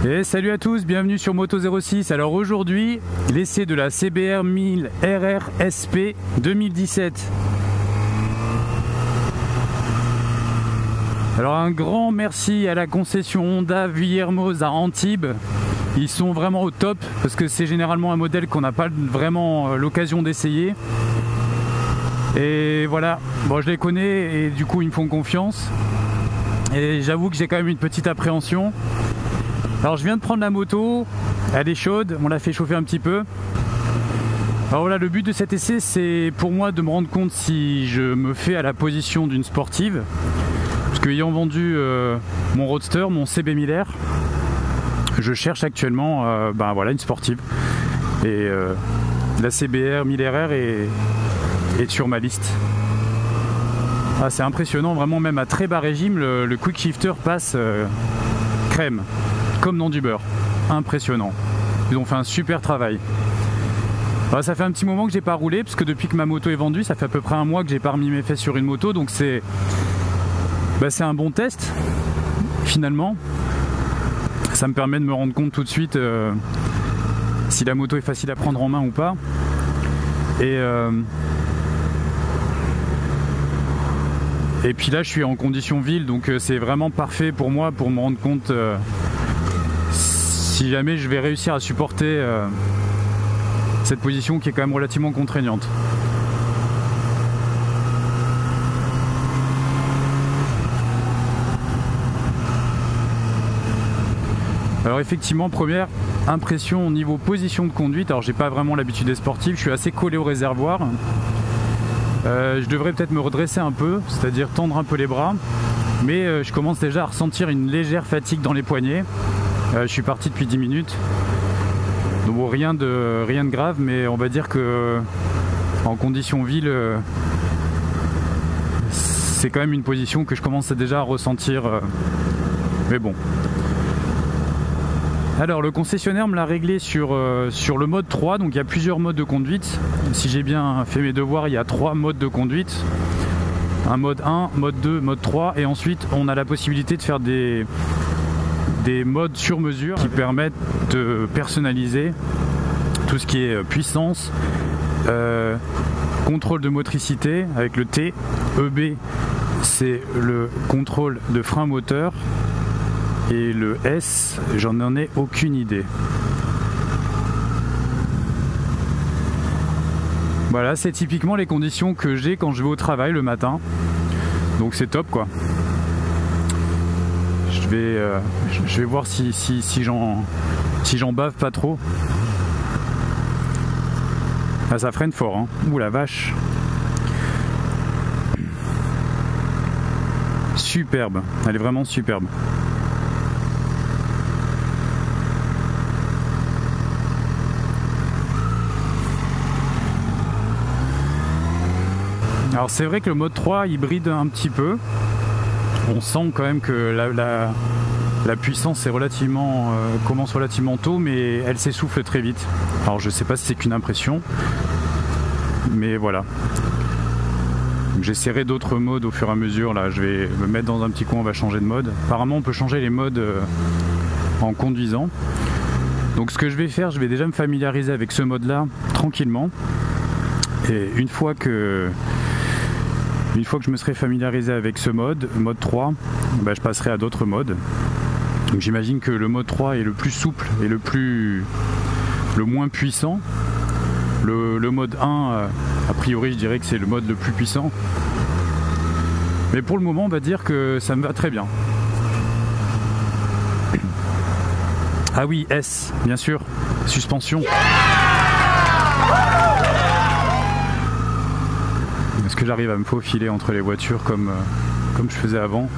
Et salut à tous, bienvenue sur Moto06. Alors aujourd'hui, l'essai de la CBR 1000 RR SP 2017. Alors un grand merci à la concession Honda Villermoz à Antibes. Ils sont vraiment au top parce que c'est généralement un modèle qu'on n'a pas vraiment l'occasion d'essayer. Et voilà, bon je les connais et du coup ils me font confiance. Et j'avoue que j'ai quand même une petite appréhension. Alors je viens de prendre la moto, elle est chaude, on l'a fait chauffer un petit peu. Alors voilà, le but de cet essai, c'est pour moi de me rendre compte si je me fais à la position d'une sportive. Parce que ayant vendu mon Roadster, mon CB1000R, je cherche actuellement voilà, une sportive. Et la CBR 1000RR est sur ma liste. Ah, c'est impressionnant, vraiment, même à très bas régime, le quick shifter passe crème. Comme dans du beurre, impressionnant. Ils ont fait un super travail. Alors, ça fait un petit moment que j'ai pas roulé parce que depuis que ma moto est vendue, ça fait à peu près un mois que j'ai pas remis mes fesses sur une moto, donc c'est un bon test finalement. Ça me permet de me rendre compte tout de suite si la moto est facile à prendre en main ou pas. Et puis là je suis en condition ville, donc c'est vraiment parfait pour moi pour me rendre compte si jamais je vais réussir à supporter cette position qui est quand même relativement contraignante. Alors effectivement, première impression au niveau position de conduite, alors j'ai pas vraiment l'habitude des sportifs, je suis assez collé au réservoir. Je devrais peut-être me redresser un peu, c'est-à-dire tendre un peu les bras, mais je commence déjà à ressentir une légère fatigue dans les poignets. Je suis parti depuis 10 minutes, donc bon, rien de grave, mais on va dire que en condition ville, c'est quand même une position que je commence déjà à ressentir, mais bon. Alors le concessionnaire me l'a réglé sur le mode 3, donc il y a plusieurs modes de conduite. Si j'ai bien fait mes devoirs, il y a 3 modes de conduite. Un mode 1, mode 2, mode 3, et ensuite on a la possibilité de faire des modes sur mesure qui permettent de personnaliser tout ce qui est puissance, contrôle de motricité avec le T, EB c'est le contrôle de frein moteur, et le S, j'en ai aucune idée. Voilà, c'est typiquement les conditions que j'ai quand je vais au travail le matin. Donc c'est top quoi. Je vais voir si j'en bave pas trop. Ah, ça freine fort, hein. Ouh la vache. Superbe, elle est vraiment superbe. Alors c'est vrai que le mode 3 il bride un petit peu. On sent quand même que la puissance est commence relativement tôt, mais elle s'essouffle très vite. Alors je sais pas si c'est qu'une impression, mais voilà. J'essaierai d'autres modes au fur et à mesure. Là, je vais me mettre dans un petit coin, on va changer de mode. Apparemment on peut changer les modes en conduisant. Donc ce que je vais faire, je vais déjà me familiariser avec ce mode là tranquillement. Et une fois que je me serai familiarisé avec ce mode 3, je passerai à d'autres modes. Donc j'imagine que le mode 3 est le plus souple et le moins puissant. Le mode 1, a priori je dirais que c'est le mode le plus puissant. Mais pour le moment on va dire que ça me va très bien. Ah oui, S, bien sûr, suspension. Est-ce que j'arrive à me faufiler entre les voitures comme je faisais avant?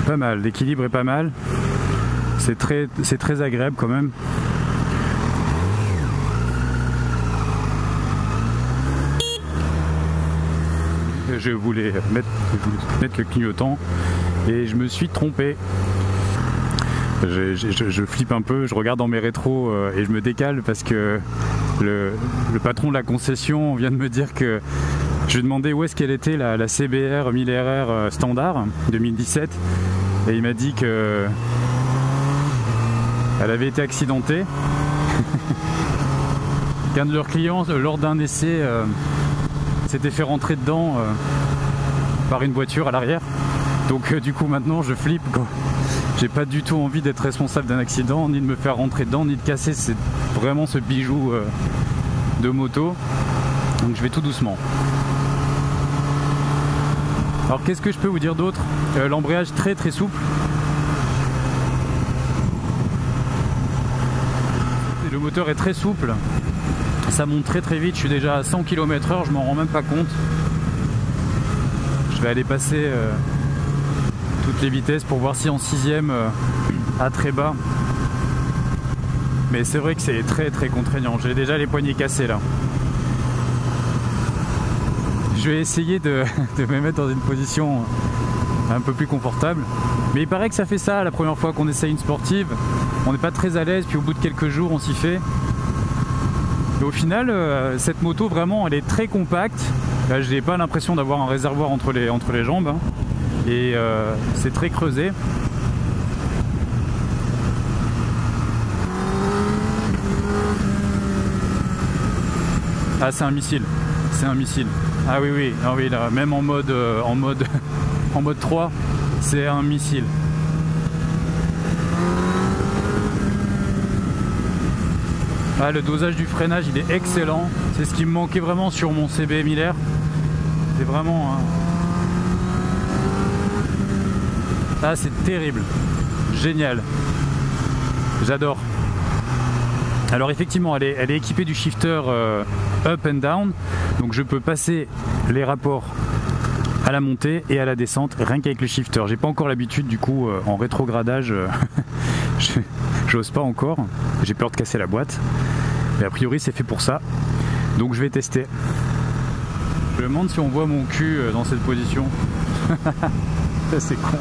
Pas mal, l'équilibre est pas mal. C'est très agréable quand même. Je voulais mettre le clignotant et je me suis trompé. Je flippe un peu, je regarde dans mes rétros et je me décale parce que le patron de la concession vient de me dire que je lui ai demandé où est-ce qu'elle était la CBR 1000RR standard 2017 et il m'a dit que elle avait été accidentée. Qu'un de leurs clients lors d'un essai s'était fait rentrer dedans par une voiture à l'arrière. Donc du coup maintenant je flippe quoi. J'ai pas du tout envie d'être responsable d'un accident, ni de me faire rentrer dedans, ni de casser vraiment ce bijou de moto. Donc je vais tout doucement. Alors qu'est-ce que je peux vous dire d'autre? L'embrayage très très souple. Le moteur est très souple. Ça monte très très vite, je suis déjà à 100 km/h, je m'en rends même pas compte. Je vais aller passer toutes les vitesses pour voir si en 6ème à très bas. Mais c'est vrai que c'est très très contraignant, j'ai déjà les poignets cassés là. Je vais essayer de me mettre dans une position un peu plus confortable. Mais il paraît que ça fait ça la première fois qu'on essaye une sportive. On n'est pas très à l'aise, puis au bout de quelques jours on s'y fait. Et au final, cette moto vraiment elle est très compacte. Là j'ai pas l'impression d'avoir un réservoir entre les jambes. Hein. Et c'est très creusé. Ah c'est un missile. C'est un missile. Ah oui oui, ah oui là, même en mode 3, c'est un missile. Ah, le dosage du freinage il est excellent. C'est ce qui me manquait vraiment sur mon CB 1000R. C'est vraiment... Ah c'est terrible. Génial. J'adore. Alors effectivement elle est équipée du shifter up and down. Donc je peux passer les rapports à la montée et à la descente rien qu'avec le shifter. J'ai pas encore l'habitude du coup en rétrogradage. J'ose pas encore. J'ai peur de casser la boîte. Mais a priori c'est fait pour ça. Donc je vais tester. Je me demande si on voit mon cul dans cette position. Ça c'est con.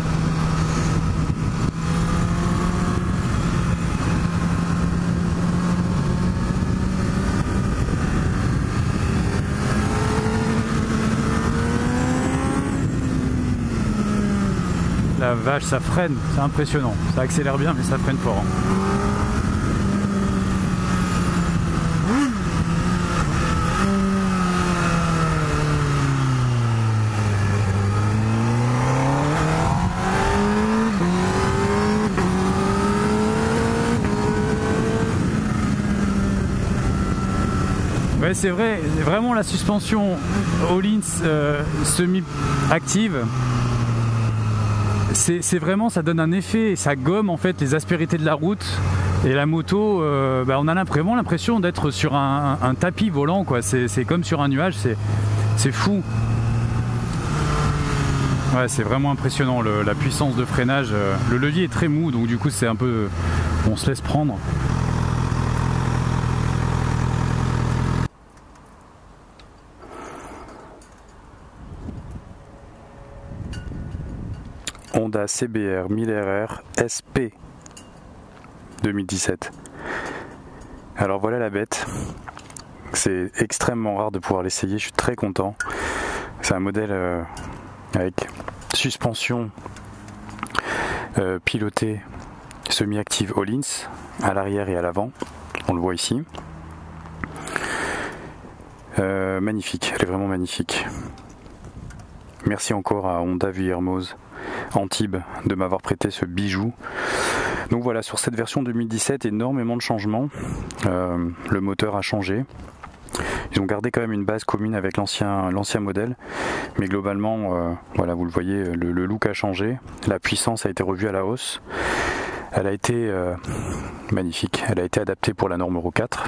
La vache, ça freine, c'est impressionnant. Ça accélère bien, mais ça freine fort. Ouais, c'est vrai, vraiment la suspension Öhlins semi-active. C'est vraiment, ça donne un effet, ça gomme en fait les aspérités de la route et la moto, on a vraiment l'impression d'être sur un tapis volant quoi. C'est comme sur un nuage, c'est fou. Ouais, c'est vraiment impressionnant la puissance de freinage. Le levier est très mou donc du coup c'est un peu, on se laisse prendre. Honda CBR 1000RR SP 2017. Alors voilà la bête. C'est extrêmement rare de pouvoir l'essayer, je suis très content. C'est un modèle avec suspension pilotée semi-active Öhlins à l'arrière et à l'avant. On le voit ici. Magnifique, elle est vraiment magnifique. Merci encore à Honda Vuillermoz Antibes de m'avoir prêté ce bijou. Donc voilà, sur cette version 2017, énormément de changements. Le moteur a changé. Ils ont gardé quand même une base commune avec l'ancien modèle, mais globalement, voilà, vous le voyez, le look a changé. La puissance a été revue à la hausse. Elle a été magnifique. Elle a été adaptée pour la norme Euro 4.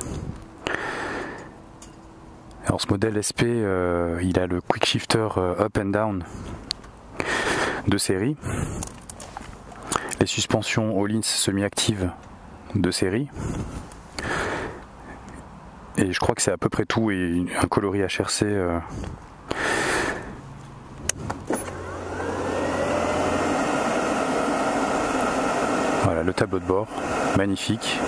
Alors ce modèle SP, il a le quick shifter up and down de série, les suspensions Öhlins semi-actives de série, et je crois que c'est à peu près tout, et un coloris HRC voilà, le tableau de bord magnifique,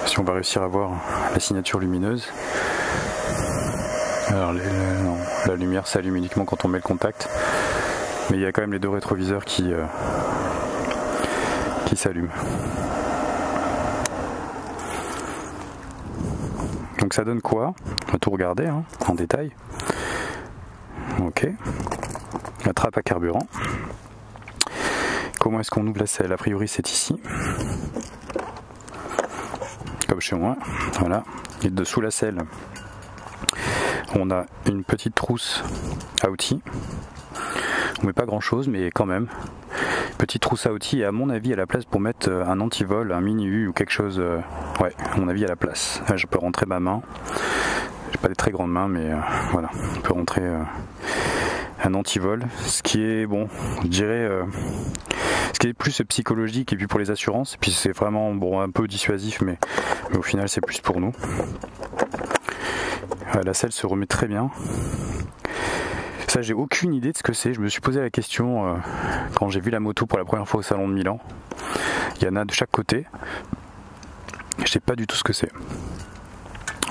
si on va réussir à voir la signature lumineuse. Alors non, la lumière s'allume uniquement quand on met le contact, mais il y a quand même les deux rétroviseurs qui s'allument. Donc ça donne quoi? On va tout regarder hein, en détail. Ok. La trappe à carburant. Comment est-ce qu'on ouvre la selle? A priori c'est ici. Comme chez moi. Voilà. Et dessous la selle, on a une petite trousse à outils. On met pas grand chose mais quand même. Petite trousse à outils et à mon avis il y a la place pour mettre un antivol, un mini U ou quelque chose. Ouais, à mon avis il y a la place. Là, je peux rentrer ma main. J'ai pas des très grandes mains mais voilà, on peut rentrer un antivol. Ce qui est bon, je dirais, ce qui est plus psychologique et puis pour les assurances. Et puis c'est vraiment bon un peu dissuasif mais au final c'est plus pour nous. La selle se remet très bien. Ça, j'ai aucune idée de ce que c'est. Je me suis posé la question quand j'ai vu la moto pour la première fois au salon de Milan. Il y en a de chaque côté. Je sais pas du tout ce que c'est.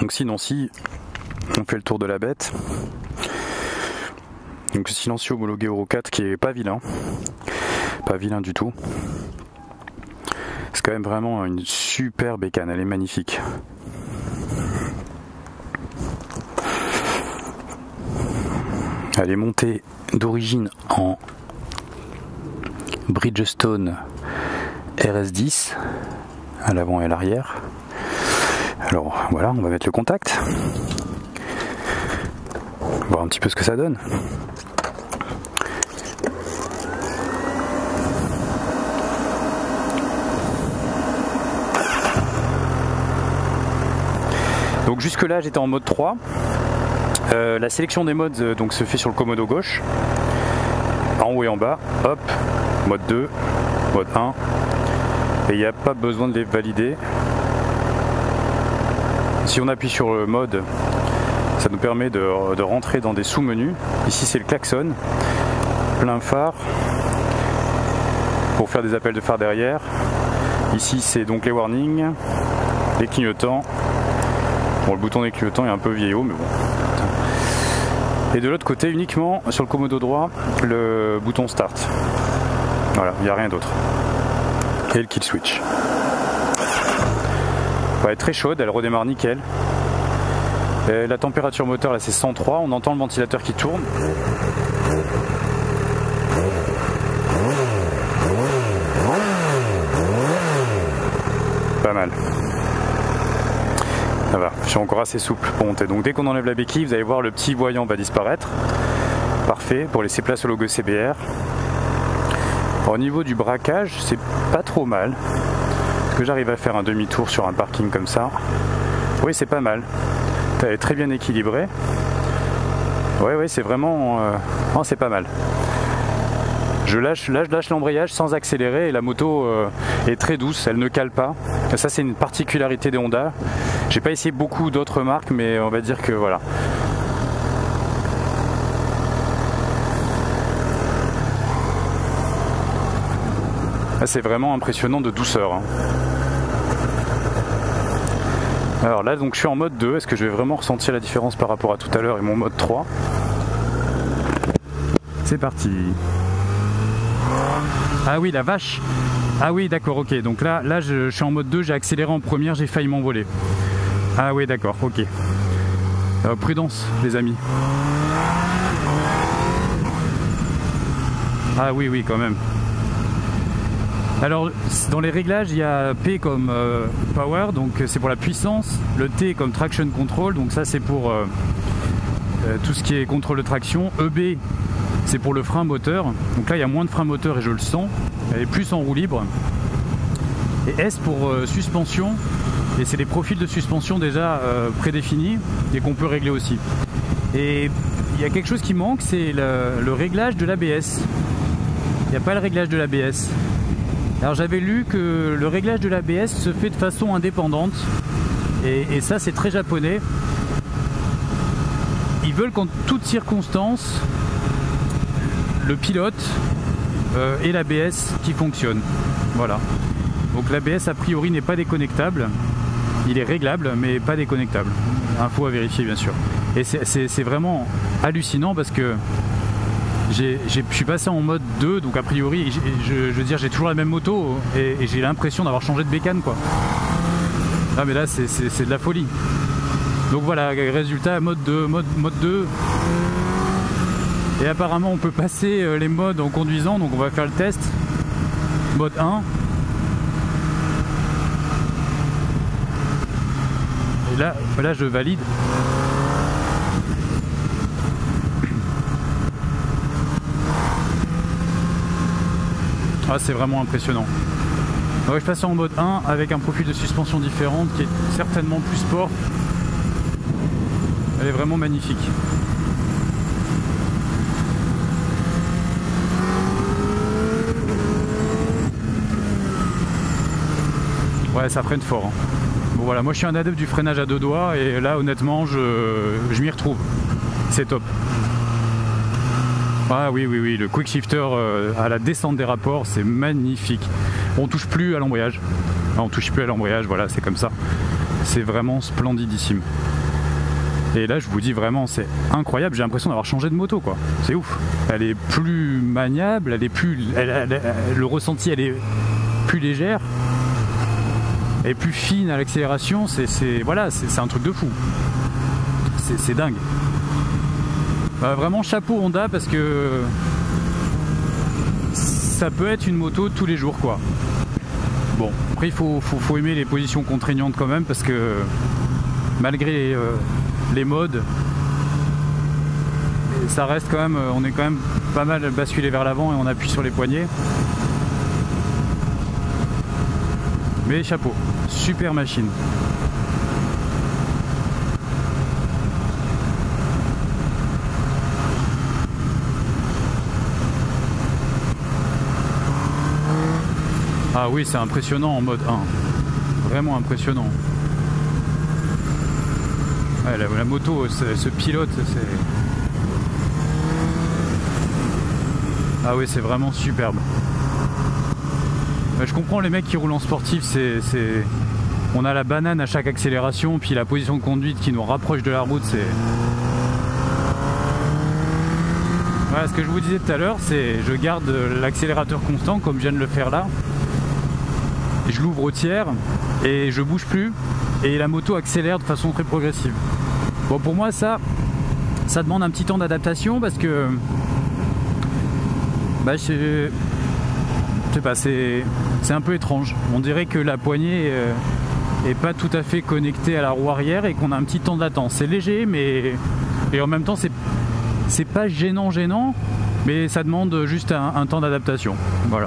Donc sinon, si on fait le tour de la bête, donc silencieux homologué Euro 4 qui est pas vilain du tout. C'est quand même vraiment une super bécane. Elle est magnifique. Elle est montée d'origine en Bridgestone RS10 à l'avant et à l'arrière. Alors voilà, on va mettre le contact. Voir un petit peu ce que ça donne. Donc jusque là j'étais en mode 3. La sélection des modes donc, se fait sur le commodo gauche, en haut et en bas, hop, mode 2, mode 1, et il n'y a pas besoin de les valider. Si on appuie sur le mode, ça nous permet de rentrer dans des sous-menus. Ici c'est le klaxon, plein phare, pour faire des appels de phare derrière. Ici c'est donc les warnings, les clignotants. Bon, le bouton des clignotants est un peu vieillot, mais bon. Et de l'autre côté, uniquement sur le commodo droit, le bouton start. Voilà, il n'y a rien d'autre. Et le kill switch. Elle est très chaude, elle redémarre nickel. Et la température moteur là c'est 103, on entend le ventilateur qui tourne. Pas mal. Ça va, je suis encore assez souple pour monter. Donc dès qu'on enlève la béquille, vous allez voir le petit voyant va disparaître. Parfait, pour laisser place au logo CBR. Au niveau du braquage, c'est pas trop mal. Est-ce que j'arrive à faire un demi-tour sur un parking comme ça? Oui, c'est pas mal. Elle est très bien équilibrée. Ouais, c'est vraiment... Non, c'est pas mal. Je lâche l'embrayage sans accélérer et la moto est très douce, elle ne cale pas. Et ça c'est une particularité des Honda. J'ai pas essayé beaucoup d'autres marques mais on va dire que voilà. C'est vraiment impressionnant de douceur. Hein. Alors là donc je suis en mode 2, est-ce que je vais vraiment ressentir la différence par rapport à tout à l'heure et mon mode 3? C'est parti. Ah oui la vache. Ah oui d'accord, ok, donc là je suis en mode 2, j'ai accéléré en première, j'ai failli m'envoler. Ah oui d'accord, ok. Prudence les amis. Ah oui quand même. Alors dans les réglages il y a P comme power, donc c'est pour la puissance, le T comme traction control, donc ça c'est pour tout ce qui est contrôle de traction, EB c'est pour le frein moteur, donc là il y a moins de frein moteur et je le sens, elle est plus en roue libre, et S pour suspension, et c'est des profils de suspension déjà prédéfinis et qu'on peut régler aussi. Et il y a quelque chose qui manque, c'est le réglage de l'ABS. Il n'y a pas le réglage de l'ABS. Alors j'avais lu que le réglage de l'ABS se fait de façon indépendante, et ça c'est très japonais. Ils veulent qu'en toutes circonstances, le pilote et l'ABS qui fonctionnent. Voilà. Donc l'ABS a priori n'est pas déconnectable. il est réglable mais pas déconnectable. Info à vérifier bien sûr. Et c'est vraiment hallucinant parce que je suis passé en mode 2, donc a priori je veux dire j'ai toujours la même moto et j'ai l'impression d'avoir changé de bécane quoi. Ah mais là c'est de la folie. Donc voilà, résultat mode 2, mode 2. Et apparemment on peut passer les modes en conduisant, donc on va faire le test. Mode 1. Et là je valide. Ah, c'est vraiment impressionnant. Donc je passe en mode 1 avec un profil de suspension différent qui est certainement plus sport. Elle est vraiment magnifique. Ouais, ça freine fort. Hein. Bon voilà, moi je suis un adepte du freinage à 2 doigts et là honnêtement je m'y retrouve. C'est top. Ah oui, le quick shifter à la descente des rapports, c'est magnifique. On touche plus à l'embrayage. On touche plus à l'embrayage, voilà, c'est comme ça. C'est vraiment splendidissime. Et là, je vous dis vraiment, c'est incroyable. J'ai l'impression d'avoir changé de moto, quoi. C'est ouf. Elle est plus maniable, elle est plus, le ressenti, elle est plus légère, elle est plus fine à l'accélération. Voilà, c'est un truc de fou. C'est dingue. Vraiment chapeau Honda parce que ça peut être une moto tous les jours quoi. Bon, après il faut aimer les positions contraignantes quand même parce que malgré les modes, ça reste quand même, on est quand même pas mal basculé vers l'avant et on appuie sur les poignets. Mais chapeau, super machine. Ah oui, c'est impressionnant en mode 1. Vraiment impressionnant. Ouais, la moto, ce pilote, c'est... Ah oui, c'est vraiment superbe. Je comprends les mecs qui roulent en sportif, on a la banane à chaque accélération, puis la position de conduite qui nous rapproche de la route, c'est... Voilà, ce que je vous disais tout à l'heure, c'est je garde l'accélérateur constant comme je viens de le faire là. Je l'ouvre au tiers et je bouge plus et la moto accélère de façon très progressive. Bon, pour moi ça demande un petit temps d'adaptation parce que je sais pas, c'est un peu étrange. On dirait que la poignée est pas tout à fait connectée à la roue arrière et qu'on a un petit temps de latence. C'est léger mais et en même temps c'est pas gênant mais ça demande juste un temps d'adaptation. Voilà.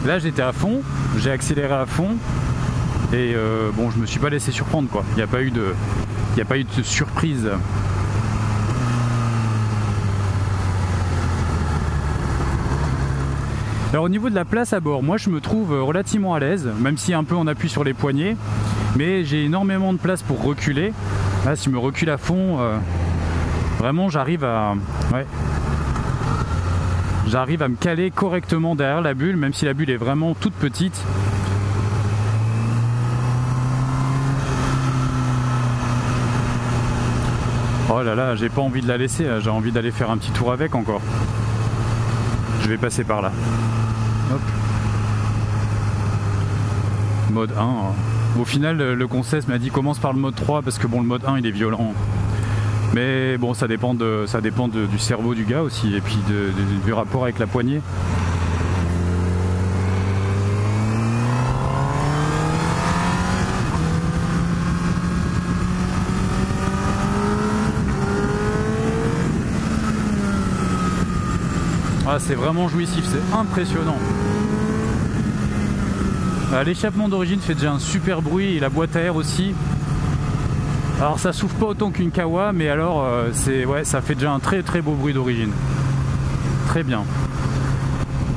Là j'étais à fond, j'ai accéléré à fond et bon je me suis pas laissé surprendre quoi. Il n'y a pas eu de surprise. Alors au niveau de la place à bord, moi je me trouve relativement à l'aise, même si un peu on appuie sur les poignets, mais j'ai énormément de place pour reculer. Là si je me recule à fond, vraiment j'arrive à... Ouais. J'arrive à me caler correctement derrière la bulle, même si la bulle est vraiment toute petite. Oh là là, j'ai pas envie de la laisser, j'ai envie d'aller faire un petit tour avec encore. Je vais passer par là. Hop. Mode 1. Au final, le conseil m'a dit commence par le mode 3 parce que bon, le mode 1 il est violent. Mais bon, ça dépend du cerveau du gars aussi et puis du rapport avec la poignée. Ah, c'est vraiment jouissif, c'est impressionnant. L'échappement d'origine fait déjà un super bruit et la boîte à air aussi. Alors ça souffle pas autant qu'une Kawa, mais alors ça fait déjà un très très beau bruit d'origine. Très bien.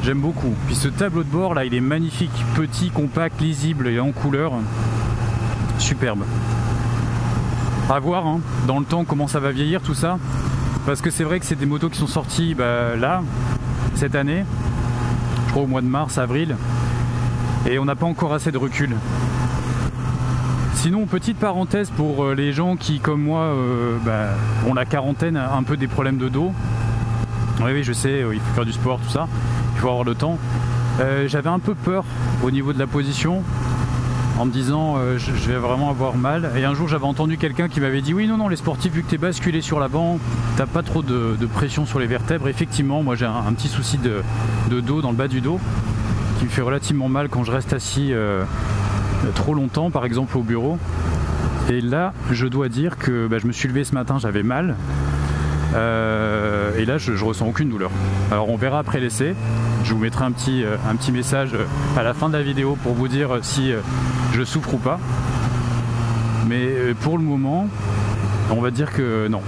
J'aime beaucoup. Puis ce tableau de bord là, il est magnifique, petit, compact, lisible et en couleur. Superbe. À voir hein, dans le temps comment ça va vieillir tout ça. Parce que c'est vrai que c'est des motos qui sont sorties là, cette année. Je crois au mois de mars, avril, et on n'a pas encore assez de recul. Sinon, petite parenthèse pour les gens qui, comme moi, ont la quarantaine, un peu des problèmes de dos. Oui, je sais, il faut faire du sport, tout ça, il faut avoir le temps. J'avais un peu peur au niveau de la position, en me disant je vais vraiment avoir mal. Et un jour, j'avais entendu quelqu'un qui m'avait dit oui, non, les sportifs, vu que tu es basculé sur l'avant, t'as pas trop de pression sur les vertèbres. Effectivement, moi j'ai un petit souci de dos dans le bas du dos qui me fait relativement mal quand je reste assis trop longtemps, par exemple au bureau. Et là, je dois dire que je me suis levé ce matin, j'avais mal. Et là, je ressens aucune douleur. Alors on verra après l'essai. Je vous mettrai un petit message à la fin de la vidéo pour vous dire si je souffre ou pas. Mais pour le moment, on va dire que non.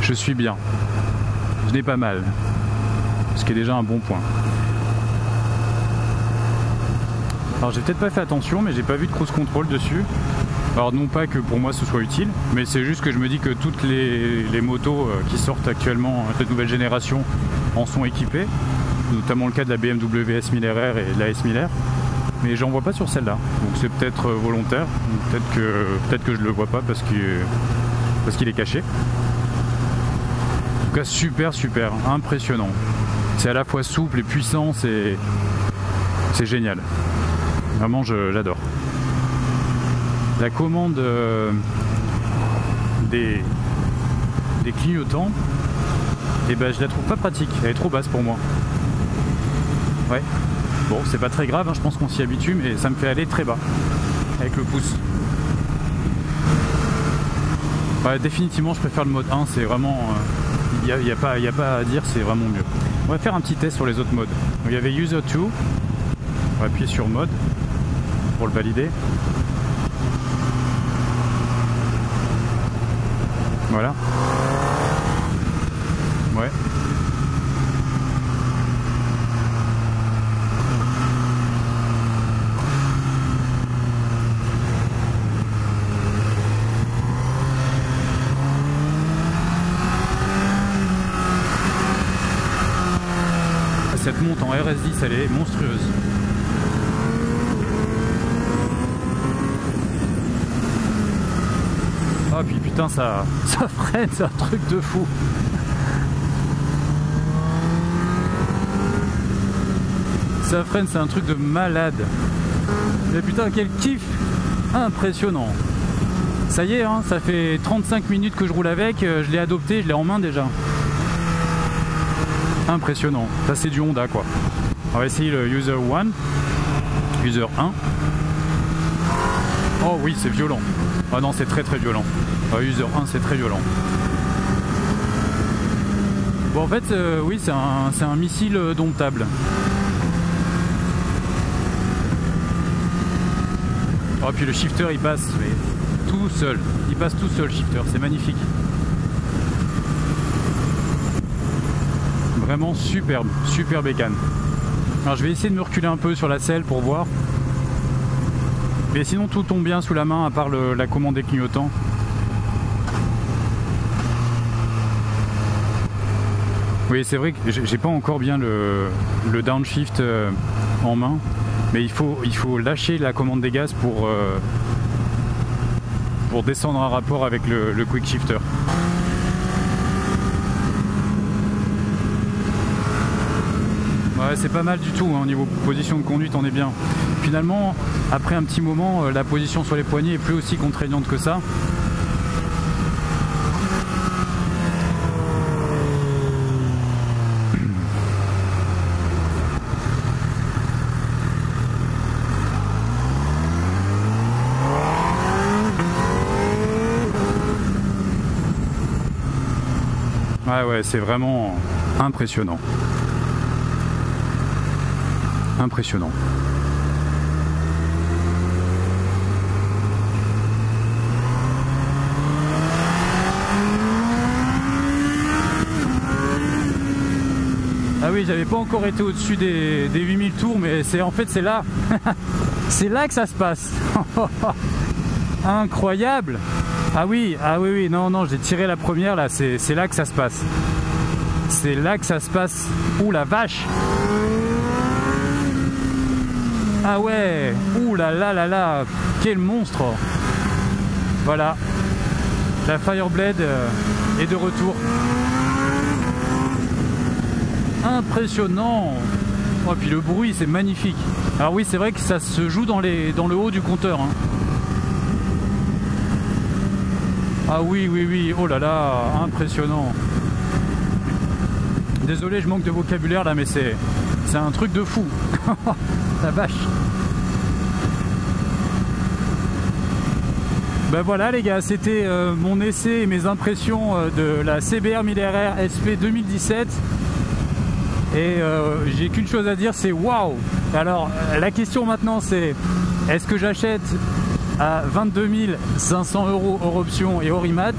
Je suis bien. Je n'ai pas mal. Ce qui est déjà un bon point. Alors j'ai peut-être pas fait attention, mais j'ai pas vu de cruise control dessus. Alors non pas que pour moi ce soit utile, mais c'est juste que je me dis que toutes les motos qui sortent actuellement, cette nouvelle génération, en sont équipées. Notamment le cas de la BMW S1000RR et de la S1000R. Mais j'en vois pas sur celle-là. Donc c'est peut-être volontaire, peut-être que je le vois pas parce qu'il est caché. En tout cas super, impressionnant. C'est à la fois souple et puissant, c'est génial. Vraiment j'adore. La commande des clignotants, je la trouve pas pratique, elle est trop basse pour moi. Ouais, bon c'est pas très grave, je pense qu'on s'y habitue, mais ça me fait aller très bas avec le pouce. Ouais, définitivement je préfère le mode 1, c'est vraiment, y a pas à dire, c'est vraiment mieux. On va faire un petit test sur les autres modes. Donc, il y avait User 2, on va appuyer sur mode pour le valider. Voilà. Ouais. Cette monte en RS10, elle est monstrueuse. Ah puis putain ça freine, c'est un truc de fou. Ça freine, c'est un truc de malade. Mais putain quel kiff. Impressionnant. Ça y est, hein, ça fait 35 minutes que je roule avec, je l'ai adopté, je l'ai en main déjà. Impressionnant. Ça c'est du Honda quoi. On va essayer le User 1. User 1. Oh oui c'est violent. Ah non c'est très violent. User 1 c'est très violent. Bon en fait oui c'est un missile domptable. Oh puis le shifter il passe mais tout seul. Il passe tout seul le shifter, c'est magnifique. Vraiment superbe, super bécane. Alors je vais essayer de me reculer un peu sur la selle pour voir. Mais sinon tout tombe bien sous la main à part la commande des clignotants. Oui c'est vrai que j'ai pas encore bien le downshift en main. Mais il faut lâcher la commande des gaz pour descendre en rapport avec le quick shifter. Ouais, c'est pas mal du tout, hein, au niveau position de conduite on est bien. Finalement, après un petit moment, la position sur les poignets est plus aussi contraignante que ça. Ouais, c'est vraiment impressionnant. Impressionnant. Ah oui, j'avais pas encore été au-dessus des 8000 tours, mais en fait c'est là. C'est là que ça se passe. Incroyable. Ah oui, non, j'ai tiré la première là, c'est là que ça se passe. C'est là que ça se passe. Ouh la vache. Ah ouais, ouh là là là là, quel monstre. Voilà, la Fireblade est de retour. Impressionnant. Oh, puis le bruit, c'est magnifique. Alors oui, c'est vrai que ça se joue dans le haut du compteur, hein. Ah oui, oui, oui, oh là là, impressionnant. Désolé, je manque de vocabulaire là, mais c'est un truc de fou. La vache. Ben voilà les gars, c'était mon essai et mes impressions de la CBR 1000 RR SP 2017. Et j'ai qu'une chose à dire, c'est waouh. Alors la question maintenant c'est, est-ce que j'achète à 22 500 € hors option et hors IMAT?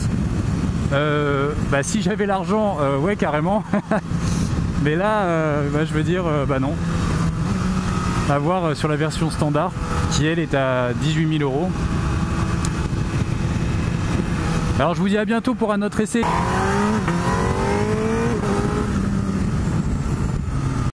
Bah, si j'avais l'argent, ouais carrément. Mais là, bah, je veux dire, bah non. À voir sur la version standard, qui elle est à 18 000 €. Alors je vous dis à bientôt pour un autre essai.